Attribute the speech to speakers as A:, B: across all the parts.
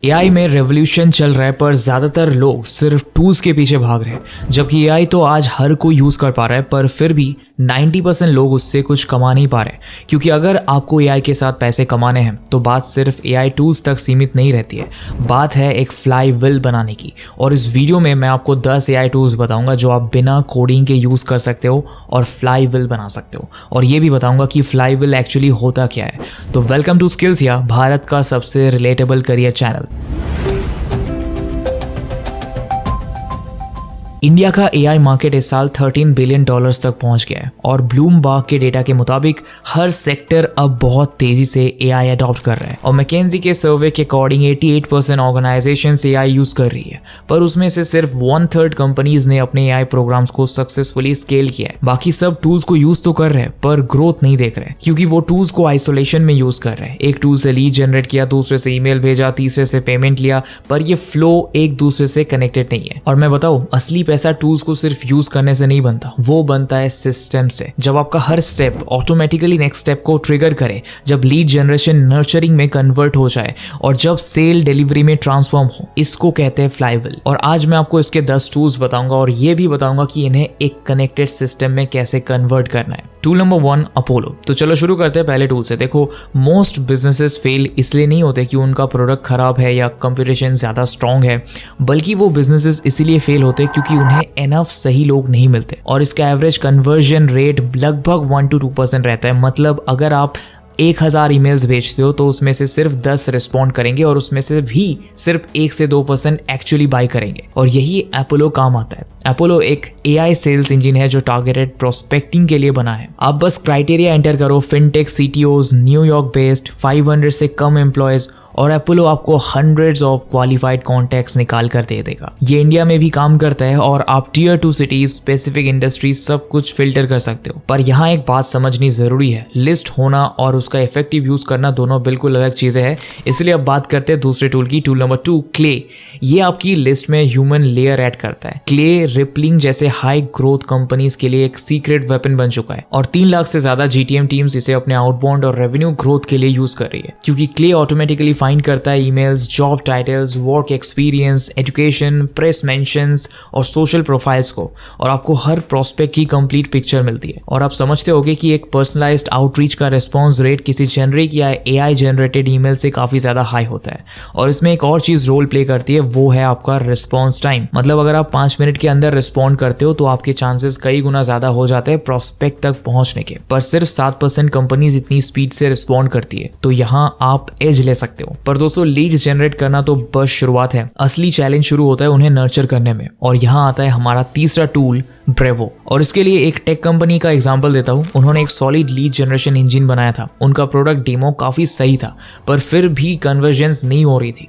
A: AI में revolution चल रहा है पर ज़्यादातर लोग सिर्फ टूल्स के पीछे भाग रहे हैं। जबकि एआई तो आज हर कोई यूज़ कर पा रहा है पर फिर भी 90% लोग उससे कुछ कमा नहीं पा रहे। क्योंकि अगर आपको एआई के साथ पैसे कमाने हैं तो बात सिर्फ एआई टूल्स तक सीमित नहीं रहती है, बात है एक फ्लाई व्हील बनाने की। और इस वीडियो में मैं आपको 10 एआई टूल्स बताऊंगा जो आप बिना कोडिंग के यूज़ कर सकते हो और फ्लाई व्हील बना सकते हो। और ये भी बताऊंगा कि फ्लाई व्हील एक्चुअली होता क्या है। तो वेलकम टू स्किल्स या भारत का सबसे रिलेटेबल करियर चैनल। इंडिया का एआई मार्केट इस साल $13 बिलियन तक पहुंच गया है और ब्लूमबर्ग के डेटा के मुताबिक हर सेक्टर अब बहुत तेजी से एआई अडॉप्ट कर रहा है। और मैकेंजी के सर्वे के अकॉर्डिंग 88% ऑर्गेनाइजेशन एआई यूज कर रही है, पर उसमें से सिर्फ 1/3 कंपनीज ने अपने एआई प्रोग्राम्स को सक्सेसफुली स्केल किया है। बाकी सब टूल्स को यूज तो कर रहे हैं पर ग्रोथ नहीं देख रहे क्योंकि वो टूल्स को आइसोलेशन में यूज कर रहे हैं। एक टूल से लीड जनरेट किया, दूसरे से ईमेल भेजा, तीसरे से पेमेंट लिया, पर ये फ्लो एक दूसरे से कनेक्टेड नहीं है। और मैं बताऊं, असली पैसा टूल्स को सिर्फ यूज करने से नहीं बनता, वो बनता है सिस्टम से। जब आपका हर स्टेप ऑटोमेटिकली नेक्स्ट स्टेप को ट्रिगर करे, जब लीड जनरेशन नर्चरिंग में कन्वर्ट हो जाए और जब सेल डिलीवरी में ट्रांसफॉर्म हो, इसको कहते हैं फ्लाई व्हील। और आज मैं आपको इसके 10 टूल्स बताऊंगा और ये भी बताऊंगा कि इन्हें एक कनेक्टेड सिस्टम में कैसे कन्वर्ट करना है। Tool number 1, Apollo. तो चलो शुरू करते हैं पहले टूल से। देखो, मोस्ट बिजनेसेस फेल इसलिए नहीं होते कि उनका प्रोडक्ट खराब है या कंपटीशन ज्यादा स्ट्रांग है, बल्कि वो बिजनेसेस इसीलिए फेल होते हैं क्योंकि उन्हें एनफ सही लोग नहीं मिलते। और इसका एवरेज कन्वर्जन रेट लगभग 1 to 2% रहता है। मतलब अगर आप 1000 ईमेल्स भेजते हो तो उसमें से सिर्फ 10 रिस्पॉन्ड करेंगे और उसमें से भी सिर्फ 1 से 2% एक्चुअली बाय करेंगे। और यही एपोलो काम आता है। एपोलो एक एआई सेल्स इंजन है जो टारगेटेड प्रोस्पेक्टिंग के लिए बना है। आप बस क्राइटेरिया एंटर करो, फिनटेक सीटीओज, न्यूयॉर्क बेस्ड, 500 से कम एम्प्लॉयज, और एपोलो आपको हंड्रेड्स ऑफ क्वालिफाइड कॉन्टैक्ट्स निकाल कर दे देगा। ये इंडिया में भी काम करता है और आप टियर 2 सिटीज, स्पेसिफिक इंडस्ट्री सब कुछ फिल्टर कर सकते हो। पर यहाँ एक बात समझनी जरूरी है, लिस्ट होना और उसका इफेक्टिव यूज करना दोनों बिल्कुल अलग चीजें हैं। इसलिए अब बात करते हैं दूसरे टूल की। Tool number 2, clay. ये आपकी लिस्ट में ह्यूमन लेयर ऐड करता है। क्ले रिपलिंग जैसे हाई ग्रोथ कंपनीज के लिए एक सीक्रेट वेपन बन चुका है और 3 लाख से ज्यादा जीटीएम टीम्स इसे अपने आउटबाउंड और रेवेन्यू ग्रोथ के लिए यूज कर रही है। क्योंकि क्ले ऑटोमेटिकली फाइंड करता है emails, job titles, work experience, education, press mentions और सोशल प्रोफाइल्स को, और आपको हर प्रोस्पेक्ट की कंप्लीट पिक्चर मिलती है। और आप समझते होगे कि एक पर्सनलाइज्ड आउटरीच का रिस्पॉन्स रेट किसी जेनरिक या एआई जनरेटेड ईमेल से काफी ज्यादा हाई होता है। और इसमें एक और चीज रोल प्ले करती है, वो है आपका रिस्पॉन्स टाइम। मतलब अगर आप 5 मिनट के अंदर रिस्पॉन्ड करते हो तो आपके चांसेस कई गुना ज्यादा हो जाते हैं प्रोस्पेक्ट तक पहुंचने के। पर सिर्फ 7% कंपनीज इतनी स्पीड से रिस्पॉन्ड करती है, तो यहाँ आप एज ले सकते हो। पर दोस्तों, लीड्स जनरेट करना तो बस शुरुआत है, असली चैलेंज शुरू होता है उन्हें नर्चर करने में। और यहाँ आता है हमारा तीसरा टूल, ब्रेवो। और इसके लिए एक टेक कंपनी का एग्जांपल देता हूँ। उन्होंने एक सॉलिड लीड जनरेशन इंजन बनाया था। उनका प्रोडक्ट डेमो काफी सही था पर फिर भी कन्वर्जेंस नहीं हो रही थी।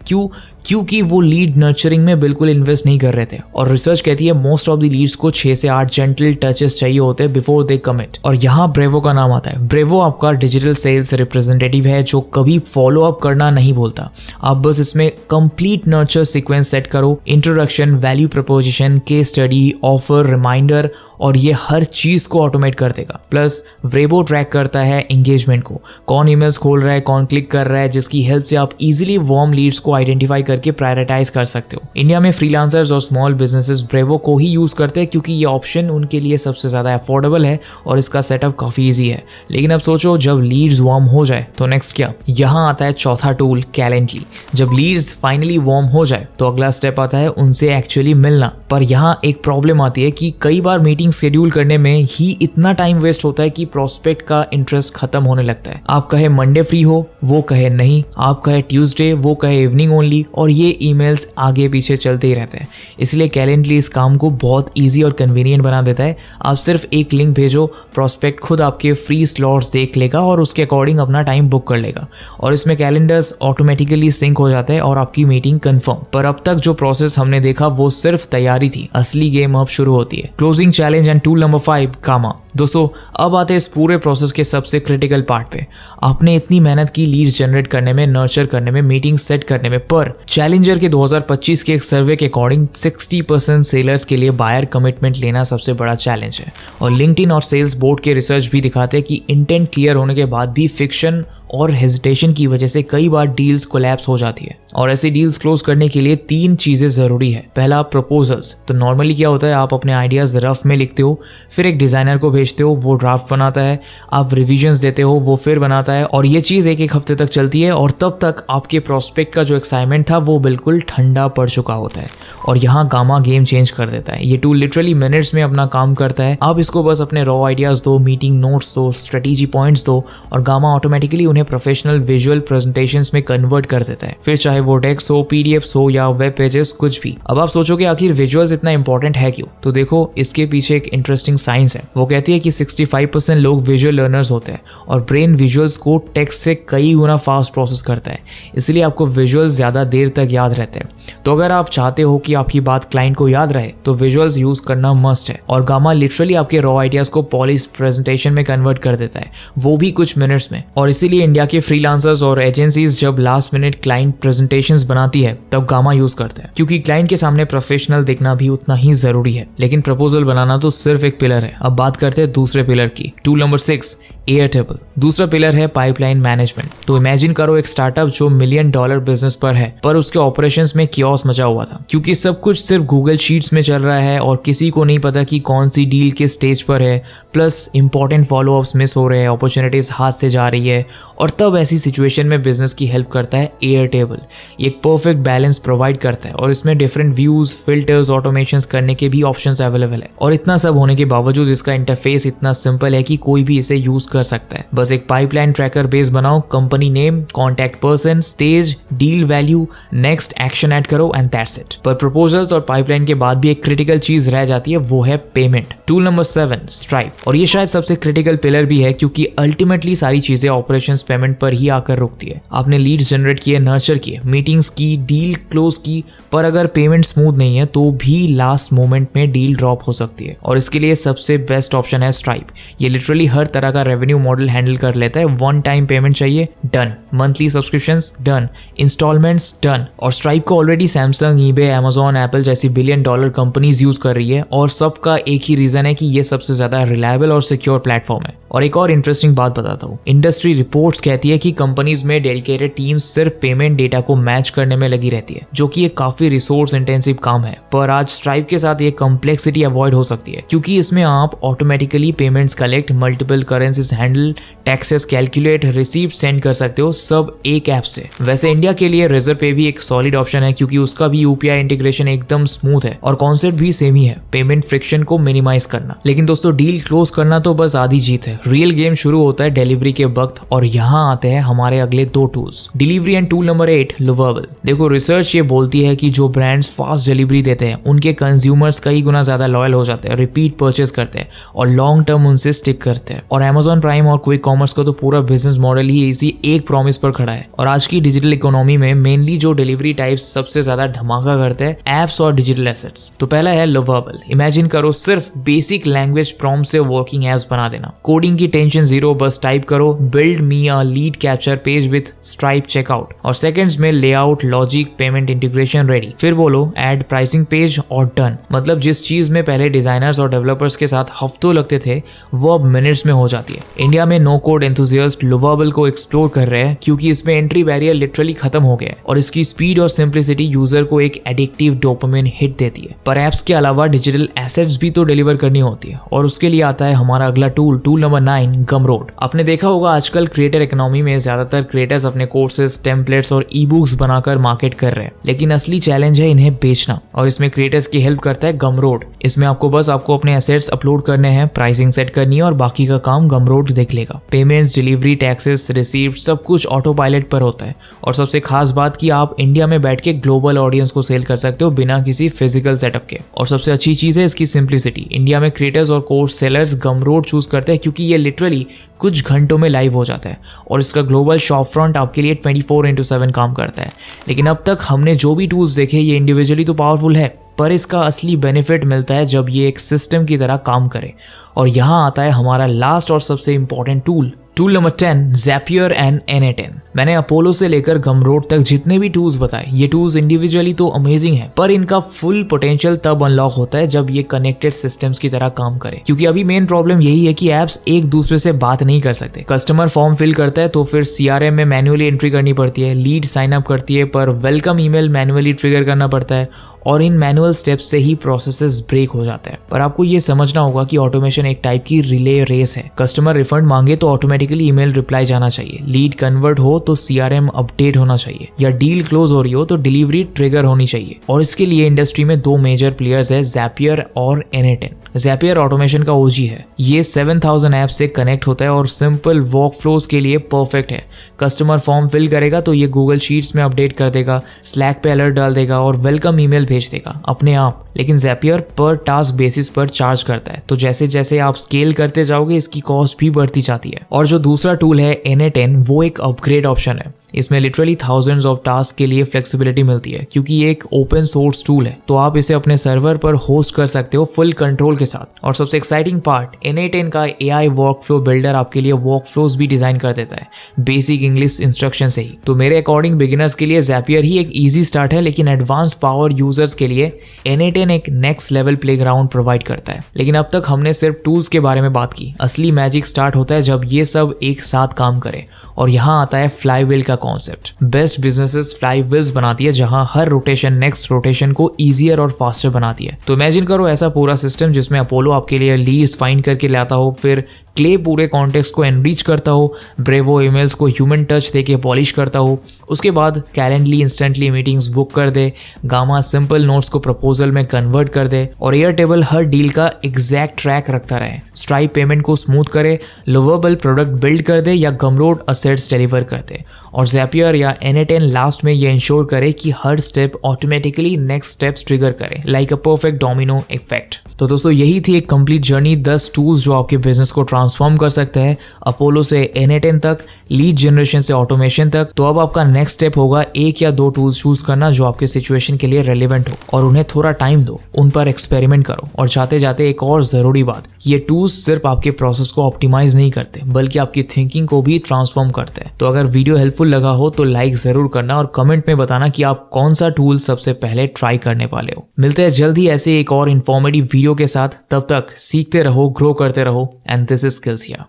A: क्योंकि वो लीड नर्चरिंग में बिल्कुल इन्वेस्ट नहीं कर रहे थे। और रिसर्च कहती है मोस्ट ऑफ द लीड्स को 6 से 8 जेंटल टचेस चाहिए होते हैं बिफोर दे कमिट। और यहाँ ब्रेवो का नाम आता है। ब्रेवो आपका डिजिटल सेल्स रिप्रेजेंटेटिव है जो कभी फॉलो अप करना नहीं बोलता। आप बस इसमें कंप्लीट नर्चर सीक्वेंस सेट करो, introduction, value proposition, case study, offer, reminder, और ये हर चीज को ऑटोमेट कर देगा। प्लस ब्रेवो ट्रैक करता है एंगेजमेंट को, कौन ईमेल्स खोल रहा है, कौन क्लिक कर रहा है, जिसकी हेल्प से आप इजीली वार्म लीड्स को आइडेंटिफाई करके प्रायोरिटाइज कर सकते हो। इंडिया में फ्रीलांसर्स और स्मॉल बिजनेसेस ब्रेवो को ही यूज करते हैं क्योंकि ये ऑप्शन उनके लिए सबसे ज्यादा अफोर्डेबल है और इसका सेटअप काफी इजी है। लेकिन अब सोचो, जब लीड्स वार्म हो जाए तो नेक्स्ट क्या? यहाँ आता है चौथा टूल, कैलेंडली। जब लीड्स फाइनली वार्म हो जाए तो अगला स्टेप आता है उनसे एक्चुअली मिलना। पर यहाँ एक प्रॉब्लम आती है कि कई बार मीटिंग शेड्यूल करने में ही इतना टाइम वेस्ट होता है कि प्रोस्पेक्ट का इंटरेस्ट खत्म होने लगता है। आप कहे मंडे फ्री हो, वो कहे नहीं, आप कहे ट्यूसडे, वो कहे इवनिंग ओनली, और ये ईमेल्स आगे पीछे चलते ही रहते हैं। इसलिए कैलेंडली इस काम को बहुत इजी और कन्वीनियंट बना देता है। आप सिर्फ एक लिंक भेजो, प्रोस्पेक्ट खुद आपके फ्री स्लॉट्स देख लेगा और उसके अकॉर्डिंग अपना टाइम बुक कर लेगा। और इसमें कैलेंडर्स ऑटोमेटिकली सिंक हो जाते हैं और आपकी मीटिंग कंफर्म। पर अब तक जो प्रोसेस हमने देखा वो सिर्फ तैयारी थी, असली गेम अब शुरू होती है। Closing challenge and tool number 5, कामा। दोस्तों, अब आते हैं इस पूरे प्रोसेस के सबसे क्रिटिकल पार्ट पे। आपने इतनी मेहनत की लीड जनरेट करने में, नर्चर करने में, मीटिंग सेट करने में, पर चैलेंजर के 2025 के एक सर्वे के अकॉर्डिंग 60% सेलर्स के लिए बायर कमिटमेंट लेना सबसे बड़ा चैलेंज है। और लिंक्डइन और सेल्स बोर्ड के रिसर्च भी दिखाते हैं कि इंटेंट क्लियर होने के बाद भी फिक्शन और हेजिटेशन की वजह से कई बार डील्स कोलैप्स हो जाती है। और ऐसी डील्स क्लोज करने के लिए 3 चीजें जरूरी है। पहला, प्रपोजल्स। तो नॉर्मली क्या होता है, आप अपने आइडियाज रफ में लिखते हो, फिर एक डिजाइनर को भेजते हो, वो ड्राफ्ट बनाता है, आप रिविजन्स देते हो, वो फिर बनाता है, और ये चीज एक हफ्ते तक चलती है, और तब तक आपके प्रोस्पेक्ट का जो एक्साइटमेंट था वो बिल्कुल ठंडा पड़ चुका होता है। और यहाँ गामा गेम चेंज कर देता है। ये टूल लिटरली मिनट्स में अपना काम करता है। आप इसको बस अपने रॉ आइडियाज दो, मीटिंग नोट्स दो, स्ट्रेटेजी पॉइंट्स दो, और गामा ऑटोमेटिकली उन्हें प्रोफेशनल विजुअल प्रेजेंटेशंस में कन्वर्ट कर देता है, फिर चाहे वो टेक्स्ट हो, पीडीएफ्स हो या वेब पेजेस, कुछ भी। अब आप सोचोगे आखिर विजुअल्स इतना इंपॉर्टेंट है क्यों? तो देखो, इसके पीछे एक इंटरेस्टिंग साइंस है। वो कहती है कि 65% लोग विजुअल लर्नर्स होते हैं, और ब्रेन विजुअल्स को टेक्स्ट से कई गुना फास्ट प्रोसेस करता है, इसलिए आपको विजुअल्स ज्यादा देर तक याद रहते हैं। तो अगर आप चाहते हो कि आपकी बात क्लाइंट को याद रहे तो विजुअल्स यूज करना मस्ट है। और गामा लिटरली आपके रॉ आइडियाज को पॉलिश प्रेजेंटेशन में कन्वर्ट कर देता है, वो भी कुछ मिनट्स में। और इसीलिए इंडिया के फ्रीलांसर्स और एजेंसीज जब लास्ट मिनट क्लाइंट प्रेजेंटेशंस बनाती है तब गामा यूज करते हैं, क्योंकि क्लाइंट के सामने प्रोफेशनल दिखना भी उतना ही जरूरी है। लेकिन प्रपोजल बनाना तो सिर्फ एक पिलर है। अब बात करते हैं दूसरे पिलर की। Tool number 6, Airtable. दूसरा पिलर है पाइपलाइन मैनेजमेंट। तो इमेजिन करो एक स्टार्टअप जो $1 मिलियन बिजनेस पर है, पर उसके ऑपरेशंस में कियोस मचा हुआ था, क्योंकि सब कुछ सिर्फ गूगल शीट्स में चल रहा है और किसी को नहीं पता कि कौन सी डील किस स्टेज पर है, प्लस इंपॉर्टेंट फॉलोअप्स मिस हो रहे हैं, अपॉर्चुनिटीज हाथ से जा रही है। और तब ऐसी सिचुएशन में बिजनेस की हेल्प करता है एयरटेबल। ये एक परफेक्ट बैलेंस प्रोवाइड करता है, और इसमें डिफरेंट व्यूज, फिल्टर्स, ऑटोमेशंस करने के भी ऑप्शंस अवेलेबल है। और इतना सब होने के बावजूद इसका इंटरफेस इतना सिंपल है कि कोई भी इसे यूज कर सकता है। बस एक पाइपलाइन ट्रैकर बेस बनाओ, company name, contact person, stage, deal value, next action add करो, एंड दैट्स इट। पर प्रपोजल्स और पाइपलाइन के बाद भी एक क्रिटिकल चीज रह जाती है, वो है पेमेंट। Tool number 7, stripe. और ये शायद सबसे क्रिटिकल पिलर भी है, क्योंकि अल्टीमेटली सारी चीजें ऑपरेशंस पेमेंट पर ही आकर रुकती है। आपने लीड्स जनरेट किए, नर्चर किए, मीटिंग्स की, डील क्लोज की, पर अगर पेमेंट स्मूथ नहीं है तो भी लास्ट मोमेंट में डील ड्रॉप हो सकती है। और इसके लिए सबसे बेस्ट ऑप्शन है स्ट्राइप। ये लिटरली हर तरह का रेवेन्यू मॉडल हैंडल कर लेता है। वन टाइम पेमेंट चाहिए, done. Monthly subscriptions, done. Instalments, done. और स्ट्राइप को already Samsung, eBay, Amazon, Apple जैसी $1 बिलियन कंपनीज यूज कर रही है, और सबका एक ही रीजन है कि ये सबसे ज्यादा रिलायबल और सिक्योर प्लेटफॉर्म है। और एक और इंटरेस्टिंग बात बताता हूँ, इंडस्ट्री रिपोर्ट्स कहती है कि कंपनीज में डेडिकेटेड टीम्स सिर्फ पेमेंट डेटा को मैच करने में लगी रहती है, जो कि एक काफी रिसोर्स इंटेंसिव काम है। पर आज स्ट्राइप के साथ ये कॉम्प्लेक्सिटी अवॉइड हो सकती है, क्योंकि इसमें आप automatically payments collect, multiple currencies handle, taxes calculate, receipt send कर सकते हो, सब एक ऐप से। वैसे इंडिया के लिए रेजर पे भी एक सॉलिड ऑप्शन है, क्योंकि उसका भी यूपीआई इंटीग्रेशन एकदम स्मूथ है, और कॉन्सेप्ट भी सेम ही है, पेमेंट फ्रिक्शन को मिनिमाइज करना। लेकिन दोस्तों, डील क्लोज करना तो बस आधी जीत है। रियल गेम शुरू होता है डिलीवरी के वक्त, और यहाँ आते हैं हमारे अगले 2 tools, delivery and tool number 8, लुवेबल। देखो, रिसर्च ये बोलती है कि जो ब्रांड्स फास्ट डिलीवरी देते हैं उनके कंज्यूमर्स कई गुना ज्यादा लॉयल हो जाते हैं, रिपीट परचेज करते हैं, और लॉन्ग टर्म उनसे स्टिक करते हैं। और अमेजॉन प्राइम और क्विक कॉमर्स का तो पूरा बिजनेस मॉडल ही इसी एक प्रॉमिस पर खड़ा है। और आज की डिजिटल इकोनॉमी में मेनली जो डिलीवरी टाइप्स सबसे ज्यादा धमाका करते हैं, एप्स और डिजिटल एसेट्स। तो पहला है लुवेबल। इमेजिन करो सिर्फ बेसिक लैंग्वेज प्रॉम्प्ट से वर्किंग एप्स बना देना, कोडिंग की टेंशन जीरो, बस टाइप करो build me a lead capture page with Stripe checkout, और सेकंड्स में layout, logic, payment integration ready. फिर बोलो ऐड प्राइसिंग पेज और डन। मतलब जिस चीज में पहले डिजाइनर्स और डेवलपर्स के साथ हफ्तों लगते थे, वो अब मिनट्स में हो जाती है। इंडिया में नो कोड एंथुसियास्ट लुवेबल को एक्सप्लोर कर रहे हैं, क्योंकि इसमें एंट्री बैरियर लिटरली खत्म हो गया है, और इसकी स्पीड और सिंप्लिसिटी यूजर को एक एडिक्टिव डोपामिन हिट देती है। पर एप्स के अलावा डिजिटल एसेट्स भी तो डिलीवर करनी होती है, और उसके लिए आता है हमारा अगला टूल, टूल नंबर 9, गमरोड। आपने देखा होगा आजकल क्रिएटर इकोनॉमी में ज्यादातर क्रिएटर्स अपने कोर्सेज, टेम्पलेट्स और ई बुक्स बनाकर मार्केट कर रहे हैं, लेकिन असली चैलेंज है इन्हें बेचना, और इसमें क्रिएटर्स की हेल्प करता है गमरोड। इसमें आपको अपने एसेट्स अपलोड करने हैं, प्राइसिंग सेट करनी है, और बाकी का काम गमरोड देख लेगा। पेमेंट्स, डिलीवरी, टैक्सेस, रिसीप्ट, सब कुछ ऑटो पायलट पर होता है। और सबसे खास बात कि आप इंडिया में बैठ के ग्लोबल ऑडियंस को सेल कर सकते हो बिना किसी फिजिकल सेटअप के। और सबसे अच्छी चीज है इसकी सिंप्लिसिटी। इंडिया में क्रिएटर्स और कोर्स सेलर्स गमरोड चूज करते हैं, क्योंकि ये लिटरली कुछ घंटों में लाइव हो जाता है, और इसका ग्लोबल शॉप फ्रंट आपके लिए 24/7 काम करता है। लेकिन अब तक हमने जो भी टूल्स देखे, ये इंडिविजुअली तो पावरफुल है, पर इसका असली बेनिफिट मिलता है जब ये एक सिस्टम की तरह काम करे। और यहाँ आता है हमारा लास्ट और सबसे important tool, tool number 10, Zapier and N8N। मैंने अपोलो से लेकर गमरोड तक जितने भी टूल्स बताए, ये टूल्स इंडिविजुअली तो अमेजिंग है, पर इनका फुल पोटेंशियल तब अनलॉक होता है जब ये कनेक्टेड सिस्टम्स की तरह काम करे। क्योंकि अभी मेन प्रॉब्लम यही है कि एप्स एक दूसरे से बात नहीं कर सकते। कस्टमर फॉर्म फिल करता है तो फिर CRM में मैन्युअली एंट्री करनी पड़ती है, लीड साइन अप करती है, पर वेलकम ईमेल मैन्युअली ट्रिगर करना पड़ता है, और इन मैनुअल स्टेप्स से ही प्रोसेसेस ब्रेक हो जाते हैं। पर आपको ये समझना होगा कि ऑटोमेशन एक टाइप की रिले रेस है। कस्टमर रिफंड मांगे तो ऑटोमेटिकली ईमेल रिप्लाई जाना चाहिए, लीड कन्वर्ट हो तो CRM अपडेट होना चाहिए, या डील क्लोज हो रही हो तो डिलीवरी ट्रिगर होनी चाहिए। और इसके लिए इंडस्ट्री में दो मेजर प्लेयर्स है, Zapier और N8N। Zapier ऑटोमेशन का OG है, ये 7000 ऐप से कनेक्ट होता है और सिंपल वर्क फ्लोज के लिए परफेक्ट है। कस्टमर फॉर्म फिल करेगा तो ये गूगल शीट्स में अपडेट कर देगा, स्लैक पे अलर्ट डाल देगा और वेलकम ईमेल भेज देगा अपने आप। लेकिन Zapier पर टास्क बेसिस पर चार्ज करता है, तो जैसे जैसे आप स्केल करते जाओगे इसकी कॉस्ट भी बढ़ती जाती है। और जो दूसरा टूल है N8N, वो एक अपग्रेड ऑप्शन है। इसमें लिटरली थाउजेंड्स ऑफ टास्क के लिए फ्लेक्सिबिलिटी मिलती है, क्योंकि ये एक ओपन सोर्स टूल है, तो आप इसे अपने सर्वर पर होस्ट कर सकते हो फुल कंट्रोल के साथ। और सबसे एक्साइटिंग पार्ट, N8N का AI वर्कफ्लो बिल्डर आपके लिए वर्कफ्लोज भी डिजाइन कर देता है बेसिक इंग्लिश इंस्ट्रक्शन से ही। तो मेरे अकॉर्डिंग बिगिनर्स के लिए Zapier ही एक ईजी स्टार्ट है, लेकिन एडवांस पावर यूजर्स के लिए N8N एक नेक्स्ट लेवल प्लेग्राउंड प्रोवाइड करता है। लेकिन अब तक हमने सिर्फ टूल्स के बारे में बात की, असली मैजिक स्टार्ट होता है जब ये सब एक साथ काम करे। और यहाँ आता है फ्लाईव्हील का कॉन्सेप्ट। बेस्ट बिजनेसेस फ्लाईव्हील्स बनाती है, जहां हर रोटेशन नेक्स्ट रोटेशन को इजियर और फास्टर बनाती है। तो इमेजिन करो ऐसा पूरा सिस्टम जिसमें अपोलो आपके लिए लीड्स फाइंड करके लाता हो, फिर क्ले पूरे कॉन्टेक्स्ट को एनरिच करता हो, ब्रेवो ईमेल्स को ह्यूमन टच देके पॉलिश करता हो, उसके बाद कैलेंडली इंस्टेंटली मीटिंग्स बुक कर दे, गामा सिंपल नोट्स को प्रपोजल में कन्वर्ट कर दे, और एयरटेबल हर डील का एग्जैक्ट ट्रैक रखता रहे, स्ट्राइप पेमेंट को स्मूथ करे, लवेबल प्रोडक्ट बिल्ड कर दे या गमरोड असेट्स डिलीवर कर दे। और Zapier या N8N लास्ट में ये इंश्योर करे कि हर step automatically next steps trigger करे, like a perfect domino effect. तो दोस्तों यही थी एक कंप्लीट जर्नी, 10 टूल्स जो आपके बिजनेस को ट्रांसफॉर्म कर सकते हैं, अपोलो से N8N तक, लीड जनरेशन से ऑटोमेशन तक। तो अब आपका नेक्स्ट स्टेप होगा एक या दो टूल्स चूज करना जो आपके सिचुएशन के लिए रेलिवेंट हो, और उन्हें थोड़ा टाइम दो, उन पर एक्सपेरिमेंट करो। और जाते जाते एक और जरूरी बात, ये टूल्स सिर्फ आपके प्रोसेस को ऑप्टिमाइज नहीं करते, बल्कि आपकी थिंकिंग को भी ट्रांसफॉर्म करते हैं। तो अगर वीडियो हेल्पफुल लगा हो तो लाइक जरूर करना और कमेंट में बताना कि आप कौन सा टूल सबसे पहले ट्राई करने वाले हो। मिलते हैं जल्द ही ऐसे एक और इन्फॉर्मेटिव वीडियो के साथ, तब तक सीखते रहो, ग्रो करते रहो, and this is skills here.